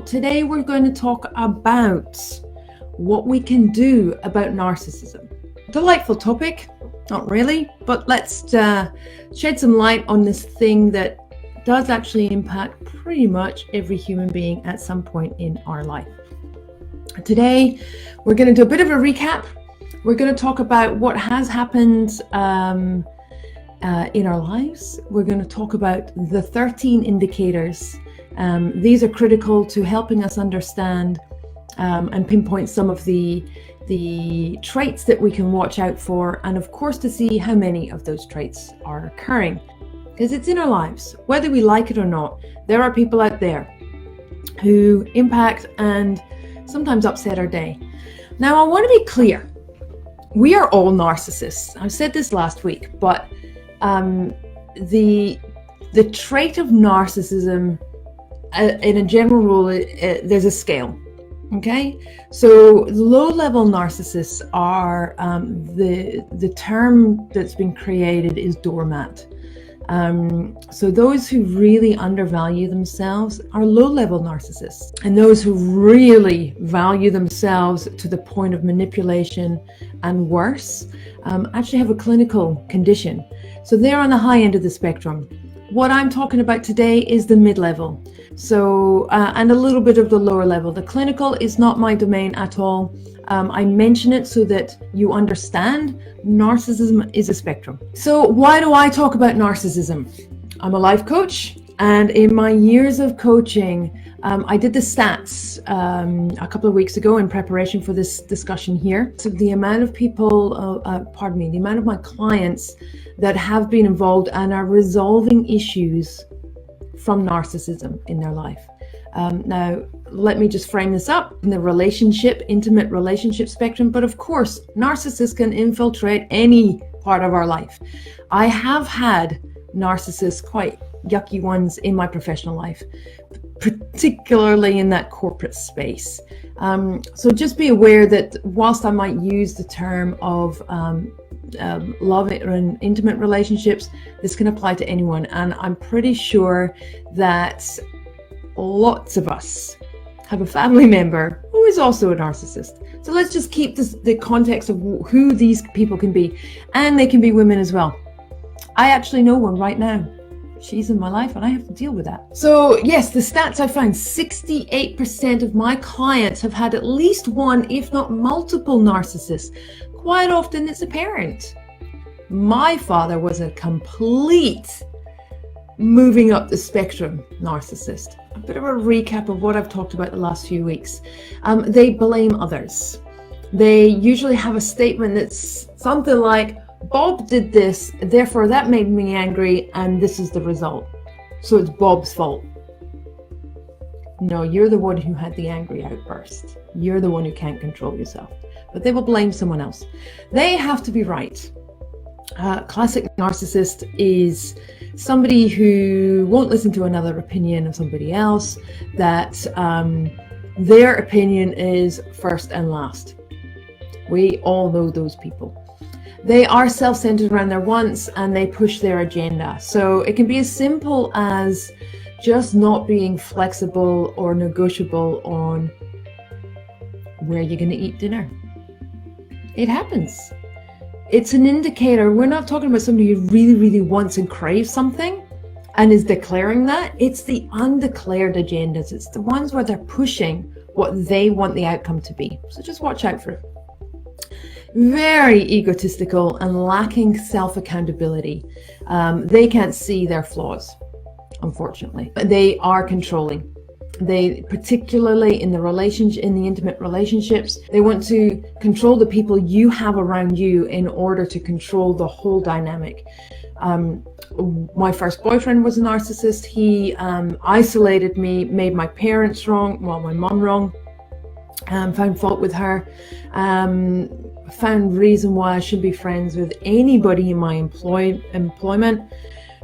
today we're going to talk about what we can do about narcissism. Delightful topic, not really, but let's shed some light on this thing that does actually impact pretty much every human being at some point in our life. Today, we're going to do a bit of a recap. We're going to talk about what has happened in our lives. We're going to talk about the 13 indicators. These are critical to helping us understand and pinpoint some of the traits that we can watch out for, and of course to see how many of those traits are occurring. Because it's in our lives, whether we like it or not. There are people out there who impact and sometimes upset our day. Now, I want to be clear. We are all narcissists. I said this last week, but the trait of narcissism, in a general rule, there's a scale. Okay, so low-level narcissists are the term that's been created is doormat. So those who really undervalue themselves are low-level narcissists, and those who really value themselves to the point of manipulation and worse actually have a clinical condition. So they're on the high end of the spectrum. What I'm talking about today is the mid-level, so and a little bit of the lower level. The clinical is not my domain at all. I mention it so that you understand narcissism is a spectrum. So why do I talk about narcissism? I'm a life coach, and in my years of coaching, I did the stats a couple of weeks ago in preparation for this discussion here. So the amount of people, the amount of my clients that have been involved and are resolving issues from narcissism in their life. Now, let me just frame this up in the intimate relationship spectrum, but of course, narcissists can infiltrate any part of our life. I have had narcissists, quite yucky ones, in my professional life, particularly in that corporate space. So just be aware that whilst I might use the term of love and intimate relationships, this can apply to anyone, and I'm pretty sure that lots of us have a family member who is also a narcissist. So let's just keep the context of who these people can be, and they can be women as well. I actually know one right now. She's in my life and I have to deal with that. So yes, the stats I found, 68% of my clients have had at least one, if not multiple narcissists. Quite often it's a parent. My father was a complete moving up the spectrum narcissist. A bit of a recap of what I've talked about the last few weeks. They blame others. They usually have a statement that's something like, Bob did this, therefore that made me angry, and this is the result. So it's Bob's fault. No, you're the one who had the angry outburst. You're the one who can't control yourself. But they will blame someone else. They have to be right. Classic narcissist is somebody who won't listen to another opinion of somebody else, that their opinion is first and last. We all know those people. They are self-centered around their wants and they push their agenda. So it can be as simple as just not being flexible or negotiable on where you're going to eat dinner. It happens. It's an indicator. We're not talking about somebody who really, really wants and craves something and is declaring that. It's the undeclared agendas. It's the ones where they're pushing what they want the outcome to be. So just watch out for it. Very egotistical and lacking self-accountability. They can't see their flaws, unfortunately. They are controlling. They, particularly in the intimate relationships, they want to control the people you have around you in order to control the whole dynamic. My first boyfriend was a narcissist. He isolated me, made my parents wrong, my mom wrong, found fault with her, found reason why I should be friends with anybody in my employment.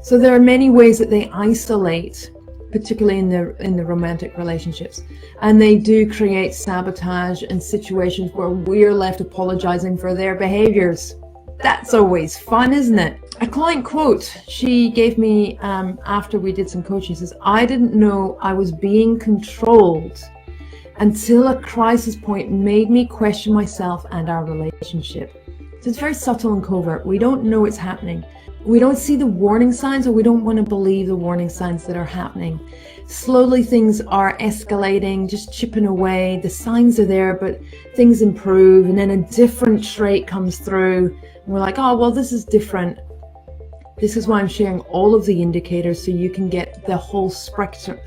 So there are many ways that they isolate, particularly in the romantic relationships, and they do create sabotage and situations where we're left apologizing for their behaviors. That's always fun, isn't it? A client quote she gave me after we did some coaching says, "I didn't know I was being controlled until a crisis point made me question myself and our relationship." So it's very subtle and covert. We don't know it's happening. We don't see the warning signs, or we don't want to believe the warning signs that are happening. Slowly things are escalating, just chipping away. The signs are there, but things improve, and then a different trait comes through. And we're like, oh, well, this is different. This is why I'm sharing all of the indicators, so you can get the whole spectrum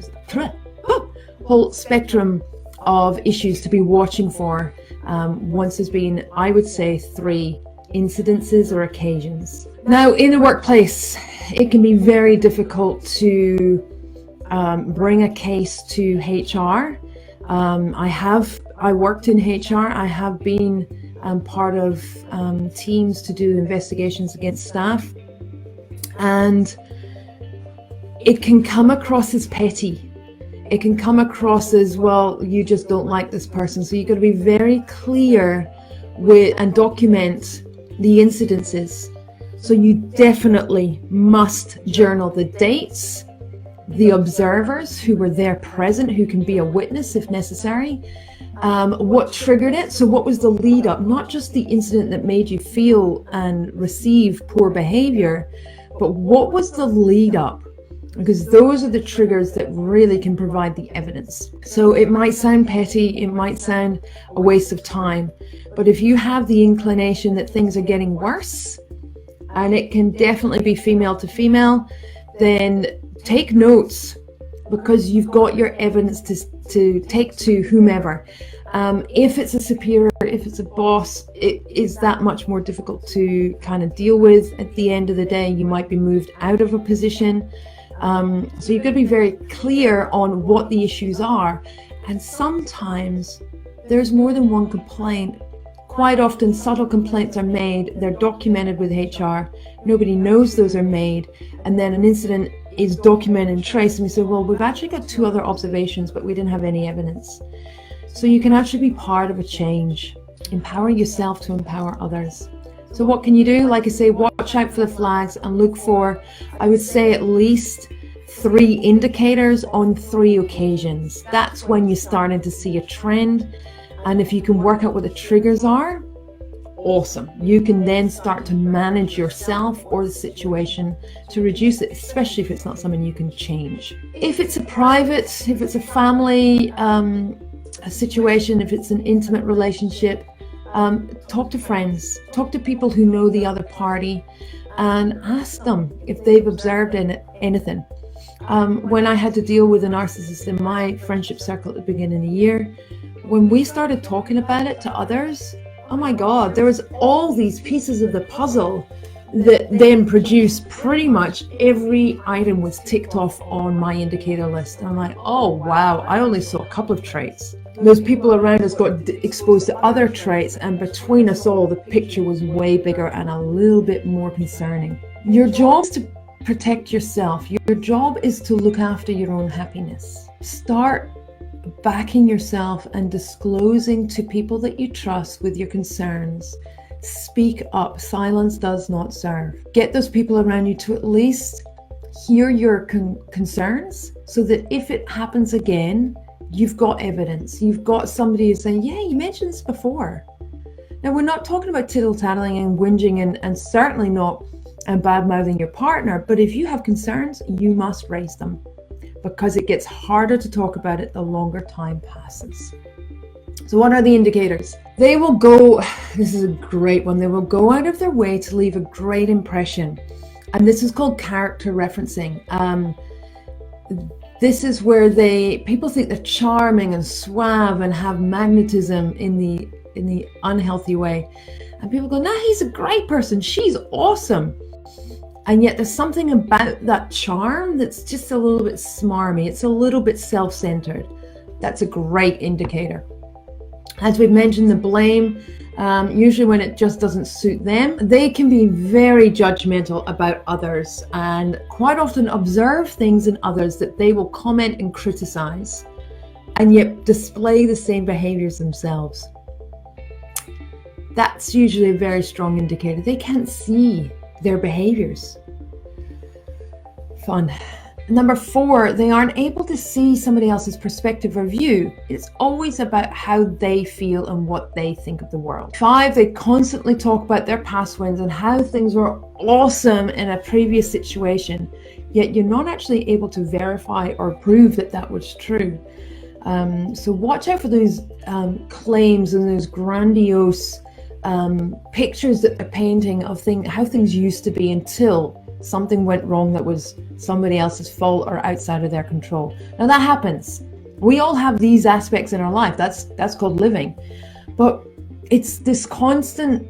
of issues to be watching for once there's been, I would say, 3 incidences or occasions. Now, in the workplace, it can be very difficult to bring a case to HR. I worked in HR. I have been part of teams to do investigations against staff, and it can come across as petty. It can come across as, well, you just don't like this person. So you've got to be very clear with and document the incidences. So you definitely must journal the dates, the observers who were there present, who can be a witness if necessary, what triggered it. So what was the lead up, not just the incident that made you feel and receive poor behavior, but what was the lead up? Because those are the triggers that really can provide the evidence. So it might sound petty, it might sound a waste of time, but if you have the inclination that things are getting worse, and it can definitely be female to female, then take notes, because you've got your evidence to take to whomever. If it's a superior, if it's a boss, it is that much more difficult to kind of deal with. At the end of the day, you might be moved out of a position. So you've got to be very clear on what the issues are. And sometimes there's more than one complaint. Quite often subtle complaints are made, they're documented with HR, nobody knows those are made, and then an incident is documented and traced, and we say, well, we've actually got 2 other observations, but we didn't have any evidence. So you can actually be part of a change. Empower yourself to empower others. So what can you do? Like I say, watch out for the flags and look for, I would say, at least 3 indicators on 3 occasions. That's when you're starting to see a trend. And if you can work out what the triggers are, awesome. You can then start to manage yourself or the situation to reduce it, especially if it's not something you can change. If it's a private, if it's a family a situation, if it's an intimate relationship, talk to friends, talk to people who know the other party, and ask them if they've observed anything. When I had to deal with a narcissist in my friendship circle at the beginning of the year, when we started talking about it to others, oh my God, there was all these pieces of the puzzle that then produced pretty much every item was ticked off on my indicator list. And I'm like, oh wow, I only saw a couple of traits. Those people around us got exposed to other traits, and between us all, the picture was way bigger and a little bit more concerning. Your job is to protect yourself. Your job is to look after your own happiness. Start backing yourself and disclosing to people that you trust with your concerns. Speak up. Silence does not serve. Get those people around you to at least hear your concerns, so that if it happens again, you've got evidence. You've got somebody who's saying, yeah, you mentioned this before. Now, we're not talking about tittle-tattling and whinging and certainly not bad-mouthing your partner, but if you have concerns, you must raise them, because it gets harder to talk about it the longer time passes. So what are the indicators? They will go, this is a great one, they will go out of their way to leave a great impression. And this is called character referencing. This is where people think they're charming and suave and have magnetism in the unhealthy way. And people go, nah, he's a great person, she's awesome. And yet there's something about that charm that's just a little bit smarmy. It's a little bit self-centered. That's a great indicator. As we've mentioned, the blame, usually when it just doesn't suit them, they can be very judgmental about others and quite often observe things in others that they will comment and criticize, and yet display the same behaviors themselves. That's usually a very strong indicator. They can't see their behaviors. Fun. Number 4, they aren't able to see somebody else's perspective or view. It's always about how they feel and what they think of the world. 5, they constantly talk about their past wins and how things were awesome in a previous situation, yet you're not actually able to verify or prove that that was true. So watch out for those claims and those grandiose pictures that they're painting of how things used to be until something went wrong that was somebody else's fault or outside of their control. Now that happens. We all have these aspects in our life. That's called living. But it's this constant,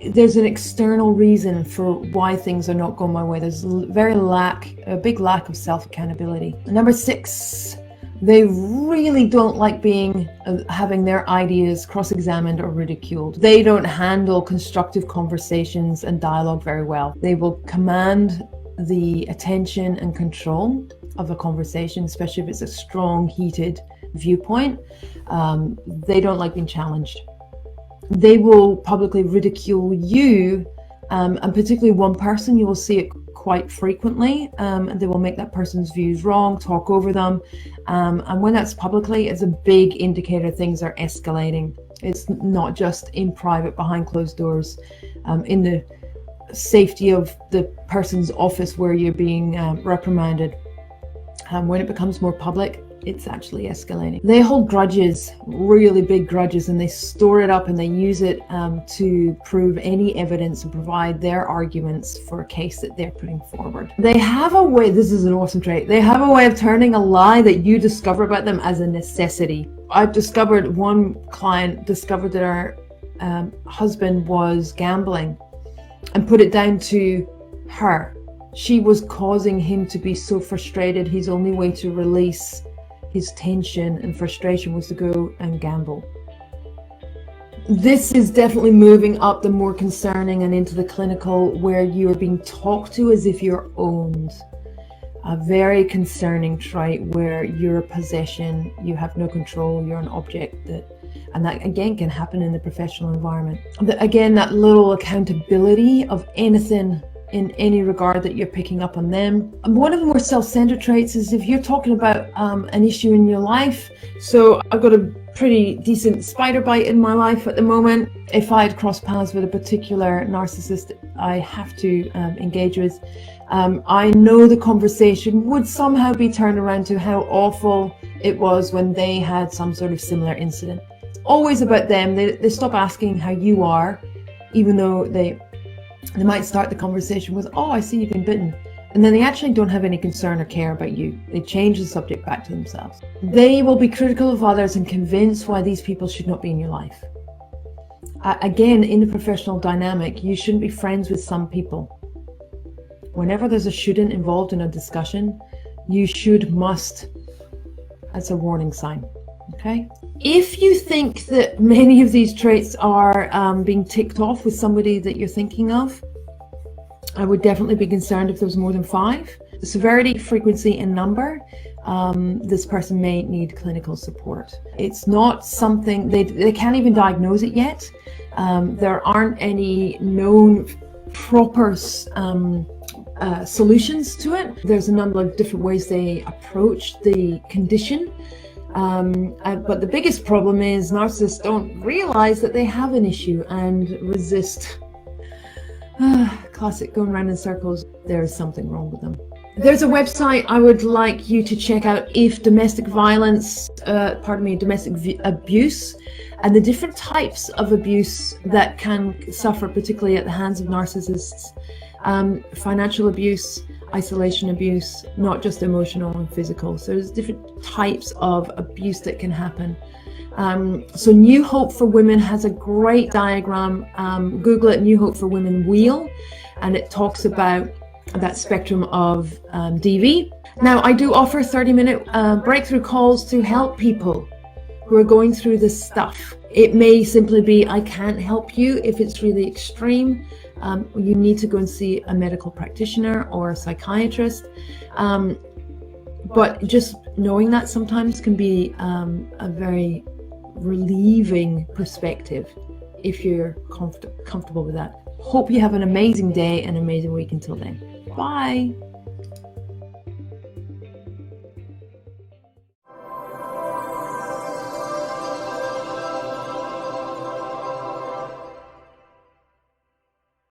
there's an external reason for why things are not going my way. There's a big lack of self-accountability. Number 6, they really don't like having their ideas cross-examined or ridiculed. They don't handle constructive conversations and dialogue very well. They will command the attention and control of a conversation, especially if it's a strong, heated viewpoint. They don't like being challenged. They will publicly ridicule you, and particularly one person. You will see it quite frequently, and they will make that person's views wrong, talk over them, and when that's publicly, it's a big indicator things are escalating. It's not just in private, behind closed doors, in the safety of the person's office where you're being reprimanded. When it becomes more public, it's actually escalating. They hold grudges, really big grudges, and they store it up and they use it to prove any evidence and provide their arguments for a case that they're putting forward. They have a way, this is an awesome trait, they have a way of turning a lie that you discover about them as a necessity. One client discovered that her husband was gambling and put it down to her. She was causing him to be so frustrated. His only way to release his tension and frustration was to go and gamble. This is definitely moving up the more concerning and into the clinical, where you are being talked to as if you're owned. A very concerning trait where you're a possession, you have no control, you're an object, and that again can happen in the professional environment. Again, that little accountability of anything in any regard that you're picking up on them. One of the more self-centered traits is if you're talking about an issue in your life. So I've got a pretty decent spider bite in my life at the moment. If I had crossed paths with a particular narcissist I have to engage with, I know the conversation would somehow be turned around to how awful it was when they had some sort of similar incident. Always about them. They stop asking how you are, even though they might start the conversation with, "Oh, I see you've been bitten." And then they actually don't have any concern or care about you. They change the subject back to themselves. They will be critical of others and convince why these people should not be in your life. Again, in the professional dynamic, you shouldn't be friends with some people. Whenever there's a shouldn't involved in a discussion, you must. That's a warning sign. Okay. If you think that many of these traits are being ticked off with somebody that you're thinking of, I would definitely be concerned if there's more than 5. The severity, frequency, and number, this person may need clinical support. It's not something, they can't even diagnose it yet. There aren't any known proper solutions to it. There's a number of different ways they approach the condition. But the biggest problem is narcissists don't realize that they have an issue and resist. Classic going round in circles. There is something wrong with them. There's a website I would like you to check out if domestic violence, domestic abuse, and the different types of abuse that can suffer, particularly at the hands of narcissists. Financial abuse, isolation abuse, not just emotional and physical. So there's different types of abuse that can happen. So New Hope for Women has a great diagram. Google it, New Hope for Women wheel, and it talks about that spectrum of DV. Now, I do offer 30-minute breakthrough calls to help people who are going through this stuff. It may simply be, I can't help you if it's really extreme. You need to go and see a medical practitioner or a psychiatrist. But just knowing that sometimes can be a very relieving perspective if you're comfortable with that. Hope you have an amazing day and amazing week until then. Bye.